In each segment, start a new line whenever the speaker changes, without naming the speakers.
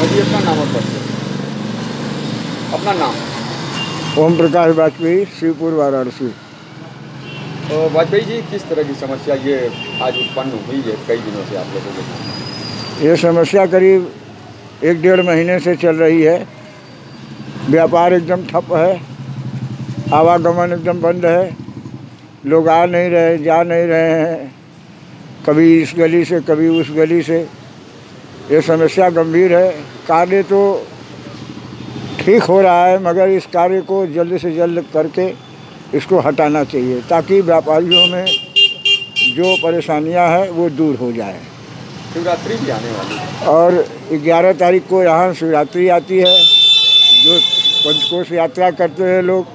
जी अपना नाम और परिचय। अपना नाम?
ओम प्रकाश वाजपेयी, शिवपुर, वाराणसी।
तो वाजपेयी जी, किस तरह की समस्या ये आज उत्पन्न हुई है कई दिनों से आप लोगों के साथ?
ये समस्या करीब 1-1.5 महीने से चल रही है। व्यापार एकदम ठप है, आवागमन एकदम बंद है, लोग आ नहीं रहे, जा नहीं रहे हैं, कभी इस गली से कभी उस गली से। ये समस्या गंभीर है। कार्य तो ठीक हो रहा है, मगर इस कार्य को जल्द से जल्द करके इसको हटाना चाहिए ताकि व्यापारियों में जो परेशानियां हैं वो दूर हो जाए।
शिवरात्रि भी आने वाली है
और 11 तारीख को यहाँ शिवरात्रि आती है। जो पंचकोश यात्रा करते हैं लोग,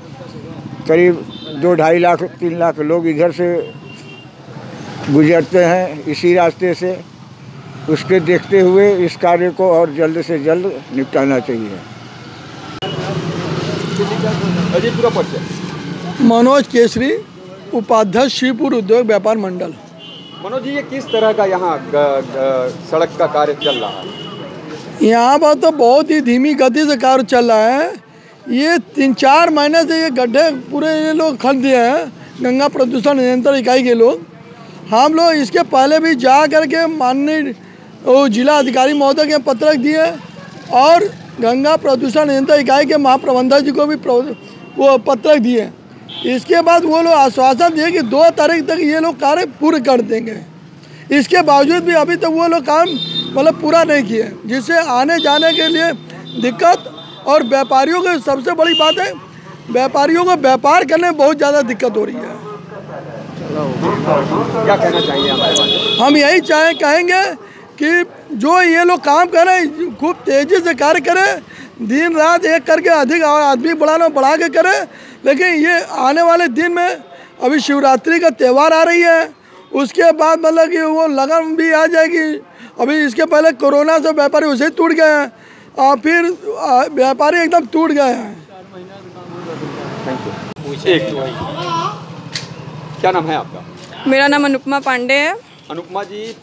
करीब 2-2.5 लाख 3 लाख लोग इधर से गुजरते हैं इसी रास्ते से। उसके देखते हुए इस कार्य को और जल्द से जल्द निपटाना चाहिए।
अजी पूरा परिचय?
मनोज केसरी, उपाध्यक्ष शिवपुर उद्योग व्यापार मंडल।
मनोज जी, ये किस तरह का यहाँ सड़क का कार्य चल रहा है?
यहाँ पर तो बहुत ही धीमी गति से कार्य चल रहा है। ये 3-4 महीने से ये गड्ढे पूरे ये लोग खन दिए हैं, गंगा प्रदूषण नियंत्रण इकाई के लोग। हम लोग इसके पहले भी जा करके माननीय जिला अधिकारी महोदय के पत्रक दिए और गंगा प्रदूषण नियंत्रण इकाई के महाप्रबंधक जी को भी वो पत्रक दिए। इसके बाद वो लोग आश्वासन दिए कि 2 तारीख तक ये लोग कार्य पूरे कर देंगे। इसके बावजूद भी अभी तक वो लोग काम मतलब पूरा नहीं किए, जिससे आने जाने के लिए दिक्कत। और व्यापारियों की सबसे बड़ी बात है, व्यापारियों को व्यापार करने में बहुत ज़्यादा दिक्कत हो रही है।
क्या कहना चाहिए हमारे बारे?
हम यही कहेंगे कि जो ये लोग काम करें खूब तेज़ी से कार्य करें, दिन रात एक करके अधिक आदमी बढ़ा के करें। लेकिन ये आने वाले दिन में अभी शिवरात्रि का त्यौहार आ रही है, उसके बाद मतलब कि वो लगन भी आ जाएगी। अभी इसके पहले कोरोना से व्यापारी उसे टूट गए हैं और फिर व्यापारी एकदम टूट गए हैं।
क्या नाम है आपका?
मेरा नाम अनुपमा पांडे है।
अनुपमा जी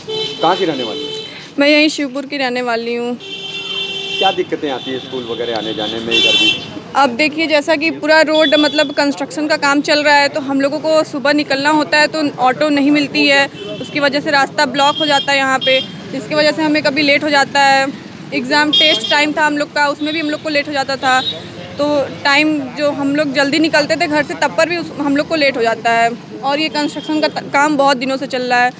कहाँ की रहने वाली है?
मैं यहीं शिवपुर की रहने वाली हूँ।
क्या दिक्कतें आती है स्कूल वगैरह आने जाने में इधर भी?
अब देखिए, जैसा कि पूरा रोड मतलब कंस्ट्रक्शन का काम चल रहा है, तो हम लोगों को सुबह निकलना होता है तो ऑटो नहीं मिलती है। उसकी वजह से रास्ता ब्लॉक हो जाता है यहाँ पे, जिसकी वजह से हमें कभी लेट हो जाता है। एग्ज़ाम टेस्ट टाइम था हम लोग का, उसमें भी हम लोग को लेट हो जाता था। तो टाइम जो हम लोग जल्दी निकलते थे घर से, तब पर भी हम लोग को लेट हो जाता है। और ये कंस्ट्रक्शन का काम बहुत दिनों से चल रहा है,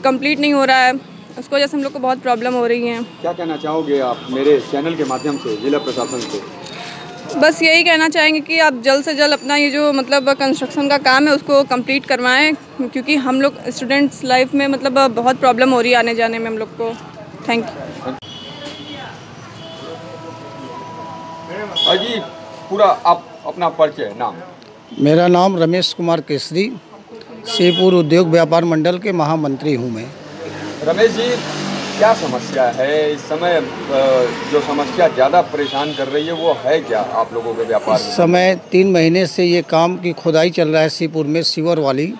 कंप्लीट नहीं हो रहा है, उसकी वजह से हम लोग को बहुत प्रॉब्लम हो रही है।
क्या कहना चाहोगे आप मेरे चैनल के माध्यम से जिला प्रशासन से?
बस यही कहना चाहेंगे कि आप जल्द से जल्द अपना ये जो मतलब कंस्ट्रक्शन का काम है उसको कंप्लीट करवाएं, क्योंकि हम लोग स्टूडेंट्स लाइफ में मतलब बहुत प्रॉब्लम हो रही है आने जाने में हम लोग को। Thank you.
अजी पूरा आप अपना परिचय, नाम?
मेरा नाम रमेश कुमार केसरी, शिवपुर उद्योग व्यापार मंडल के महामंत्री हूँ मैं।
रमेश जी, क्या समस्या है इस समय? जो समस्या ज़्यादा परेशान कर रही है वो है क्या आप लोगों के व्यापार में?
इस समय 3 महीने से ये काम की खुदाई चल रहा है शिवपुर में, सीवर वाली,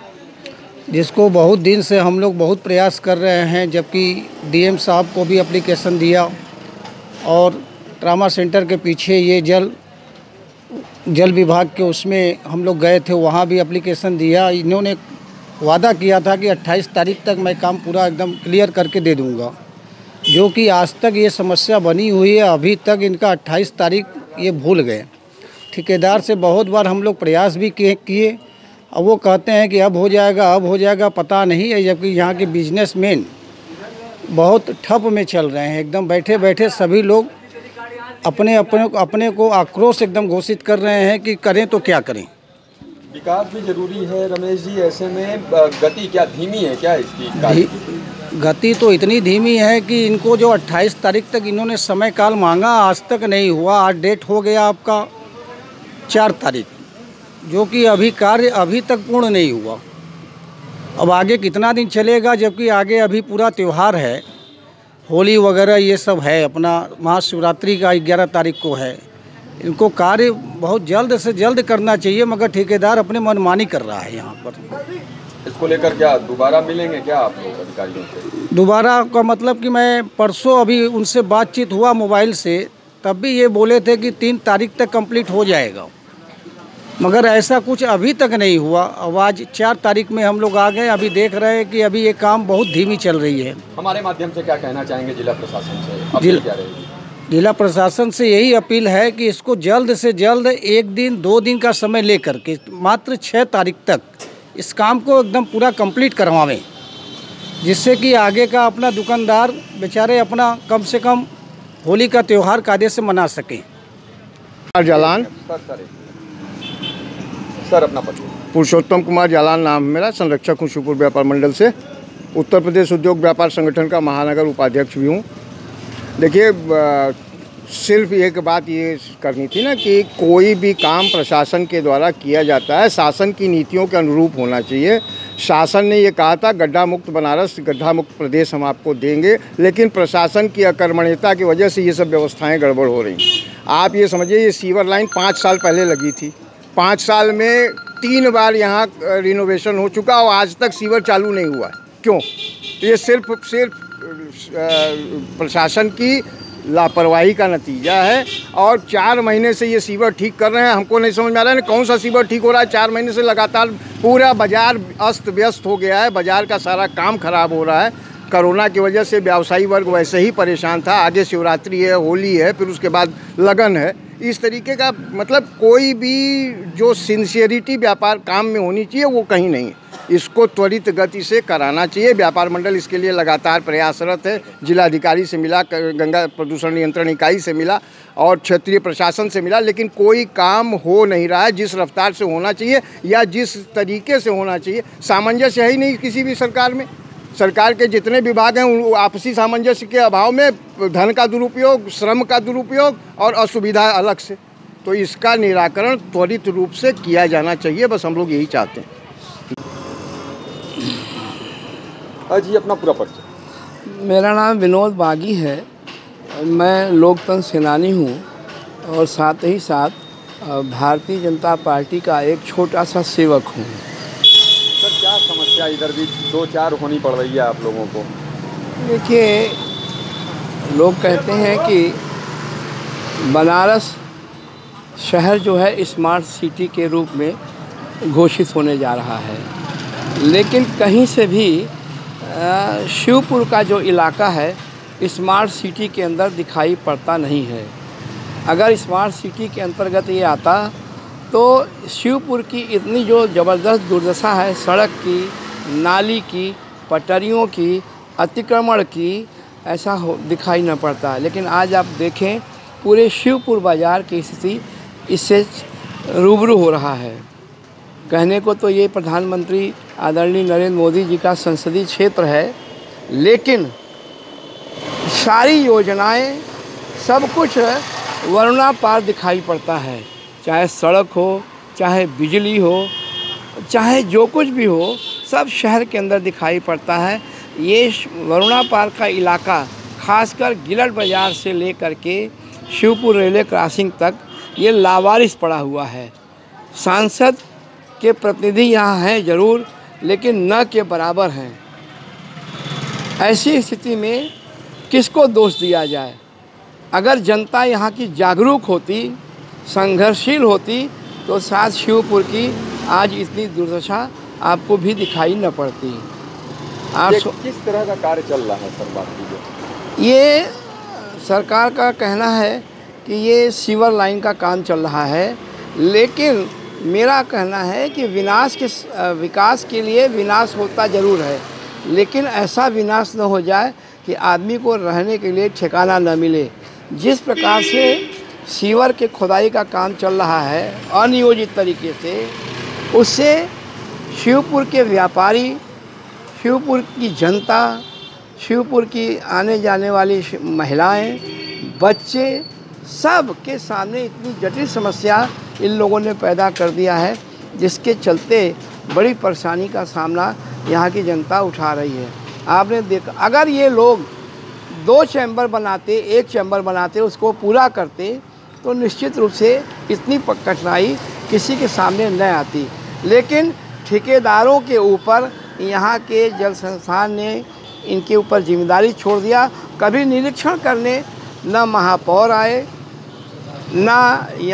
जिसको बहुत दिन से हम लोग बहुत प्रयास कर रहे हैं। जबकि डीएम साहब को भी एप्लीकेशन दिया और ट्रामा सेंटर के पीछे ये जल विभाग के उसमें हम लोग गए थे, वहाँ भी एप्लीकेशन दिया। इन्होंने वादा किया था कि 28 तारीख तक मैं काम पूरा एकदम क्लियर करके दे दूँगा, जो कि आज तक ये समस्या बनी हुई है। अभी तक इनका 28 तारीख ये भूल गए। ठेकेदार से बहुत बार हम लोग प्रयास भी किए, अब वो कहते हैं कि अब हो जाएगा, पता नहीं है। जबकि यहाँ के बिजनेसमैन बहुत ठप में चल रहे हैं, एकदम बैठे बैठे सभी लोग अपने को आक्रोश एकदम घोषित कर रहे हैं कि करें तो क्या करें।
विकास भी जरूरी है रमेश जी, ऐसे में गति क्या धीमी है क्या इसकी?
गति तो इतनी धीमी है कि इनको जो 28 तारीख तक इन्होंने समय काल मांगा, आज तक नहीं हुआ। आज डेट हो गया आपका 4 तारीख, जो कि अभी कार्य अभी तक पूर्ण नहीं हुआ। अब आगे कितना दिन चलेगा, जबकि आगे अभी पूरा त्यौहार है, होली वगैरह ये सब है, अपना महाशिवरात्रि का 11 तारीख को है। इनको कार्य बहुत जल्द से जल्द करना चाहिए, मगर ठेकेदार अपने मनमानी कर रहा है यहाँ पर।
इसको लेकर क्या दोबारा मिलेंगे क्या आप लोग अधिकारियों से?
दोबारा का मतलब कि मैं परसों अभी उनसे बातचीत हुआ मोबाइल से, तब भी ये बोले थे कि 3 तारीख तक कंप्लीट हो जाएगा, मगर ऐसा कुछ अभी तक नहीं हुआ। अब आज 4 तारीख में हम लोग आ गए, अभी देख रहे हैं कि अभी ये काम बहुत धीमी चल रही है।
हमारे माध्यम से क्या कहना चाहेंगे जिला प्रशासन से, अपील क्या रहेगी?
जिला प्रशासन से यही अपील है कि इसको जल्द से जल्द 1 दिन 2 दिन का समय लेकर के मात्र 6 तारीख तक इस काम को एकदम पूरा कंप्लीट करवावें, जिससे कि आगे का अपना दुकानदार बेचारे अपना कम से कम होली का त्यौहार कायदे से मना सकें।
जालान
सर अपना परिचय।
पुरुषोत्तम कुमार जालान नाम मेरा, संरक्षक हूँ शिवपुर व्यापार मंडल से, उत्तर प्रदेश उद्योग व्यापार संगठन का महानगर उपाध्यक्ष भी हूँ। देखिए, सिर्फ एक बात ये करनी थी ना कि कोई भी काम प्रशासन के द्वारा किया जाता है शासन की नीतियों के अनुरूप होना चाहिए। शासन ने ये कहा था गड्ढा मुक्त बनारस, गड्ढा मुक्त प्रदेश हम आपको देंगे, लेकिन प्रशासन की अकर्मण्यता की वजह से ये सब व्यवस्थाएं गड़बड़ हो रही। आप ये समझिए, ये सीवर लाइन 5 साल पहले लगी थी, 5 साल में 3 बार यहाँ रिनोवेशन हो चुका और आज तक सीवर चालू नहीं हुआ। क्यों? ये सिर्फ प्रशासन की लापरवाही का नतीजा है। और 4 महीने से ये सीवर ठीक कर रहे हैं, हमको नहीं समझ में आ रहा है कौन सा सीवर ठीक हो रहा है। 4 महीने से लगातार पूरा बाजार अस्त व्यस्त हो गया है, बाजार का सारा काम खराब हो रहा है। कोरोना की वजह से व्यवसायी वर्ग वैसे ही परेशान था, आगे शिवरात्रि है, होली है, फिर उसके बाद लगन है। इस तरीके का मतलब कोई भी जो सिंसियरिटी व्यापार काम में होनी चाहिए वो कहीं नहीं है। इसको त्वरित गति से कराना चाहिए। व्यापार मंडल इसके लिए लगातार प्रयासरत है। जिलाधिकारी से मिला, गंगा प्रदूषण नियंत्रण इकाई से मिला और क्षेत्रीय प्रशासन से मिला, लेकिन कोई काम हो नहीं रहा है जिस रफ्तार से होना चाहिए या जिस तरीके से होना चाहिए। सामंजस्य है ही नहीं किसी भी सरकार में। सरकार के जितने विभाग हैं उन आपसी सामंजस्य के अभाव में धन का दुरुपयोग, श्रम का दुरुपयोग और असुविधा अलग से। तो इसका निराकरण त्वरित रूप से किया जाना चाहिए, बस हम लोग यही चाहते हैं।
जी अपना पूरा परिचय।
मेरा नाम विनोद बागी है, मैं लोकतंत्र सेनानी हूँ और साथ ही साथ भारतीय जनता पार्टी का एक छोटा सा सेवक हूँ।
सर क्या समस्या इधर भी 2-4 होनी पड़ रही है आप लोगों को?
देखिए, लोग कहते हैं कि बनारस शहर जो है स्मार्ट सिटी के रूप में घोषित होने जा रहा है, लेकिन कहीं से भी शिवपुर का जो इलाका है स्मार्ट सिटी के अंदर दिखाई पड़ता नहीं है। अगर स्मार्ट सिटी के अंतर्गत ये आता तो शिवपुर की इतनी जो ज़बरदस्त दुर्दशा है, सड़क की, नाली की, पटरियों की, अतिक्रमण की, ऐसा दिखाई न पड़ता है। लेकिन आज आप देखें पूरे शिवपुर बाज़ार की स्थिति इससे रूबरू हो रहा है। कहने को तो ये प्रधानमंत्री आदरणीय नरेंद्र मोदी जी का संसदीय क्षेत्र है, लेकिन सारी योजनाएं सब कुछ वरुणा पार दिखाई पड़ता है। चाहे सड़क हो, चाहे बिजली हो, चाहे जो कुछ भी हो, सब शहर के अंदर दिखाई पड़ता है। ये वरुणा पार का इलाका खासकर गिलट बाज़ार से लेकर के शिवपुर रेलवे क्रॉसिंग तक ये लावारिस पड़ा हुआ है। सांसद के प्रतिनिधि यहाँ हैं ज़रूर, लेकिन न के बराबर हैं। ऐसी स्थिति में किसको दोष दिया जाए? अगर जनता यहाँ की जागरूक होती, संघर्षशील होती, तो शायद शिवपुर की आज इतनी दुर्दशा आपको भी दिखाई न पड़ती। आप
किस तरह का कार्य चल रहा है सर? बात कीजिए।
ये सरकार का कहना है कि ये सीवर लाइन का काम चल रहा है, लेकिन मेरा कहना है कि विकास के लिए विनाश होता ज़रूर है, लेकिन ऐसा विनाश न हो जाए कि आदमी को रहने के लिए ठिकाना न मिले। जिस प्रकार से सीवर के खुदाई का काम चल रहा है अनियोजित तरीके से, उससे शिवपुर के व्यापारी, शिवपुर की जनता, शिवपुर की आने जाने वाली महिलाएं, बच्चे, सब के सामने इतनी जटिल समस्या इन लोगों ने पैदा कर दिया है, जिसके चलते बड़ी परेशानी का सामना यहाँ की जनता उठा रही है। आपने देखा, अगर ये लोग 2 चैम्बर बनाते, 1 चैम्बर बनाते, उसको पूरा करते, तो निश्चित रूप से इतनी कठिनाई किसी के सामने न आती। लेकिन ठेकेदारों के ऊपर यहाँ के जल संस्थान ने इनके ऊपर जिम्मेदारी छोड़ दिया। कभी निरीक्षण करने न महापौर आए, न